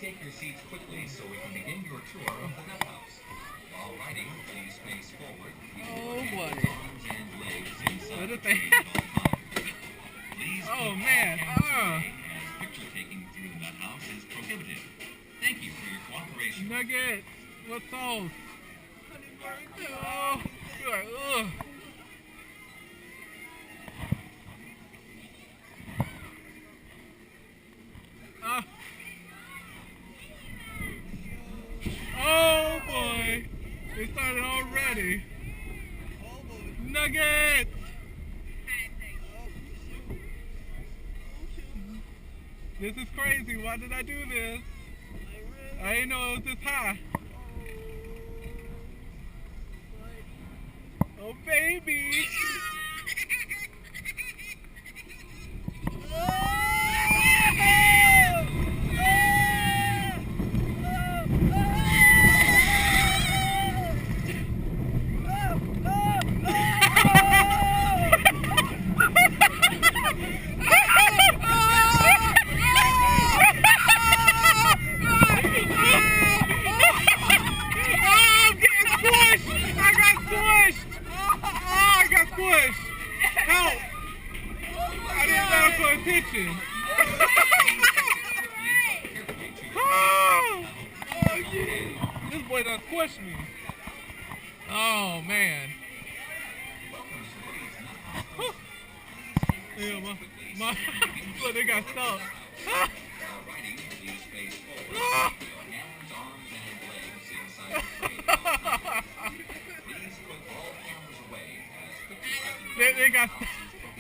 take your seats quickly so we can begin your tour of the nut house. While riding, please face forward, keeping your hands, arms, and legs inside the train at all times. Please keep all cameras away, as picture taking through the nut house is prohibited. Thank you for your cooperation. Nugget, what sauce? Oh, ugh. Oh boy, it started already. Nuggets! This is crazy. Why did I do this? I didn't know it was this high. Oh baby! Help! I didn't know put attention. This boy done squished me. Oh man. Yeah, look, they got stuck. They got,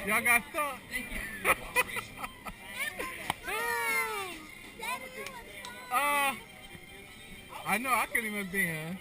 y'all got stuck. I know I couldn't even bend.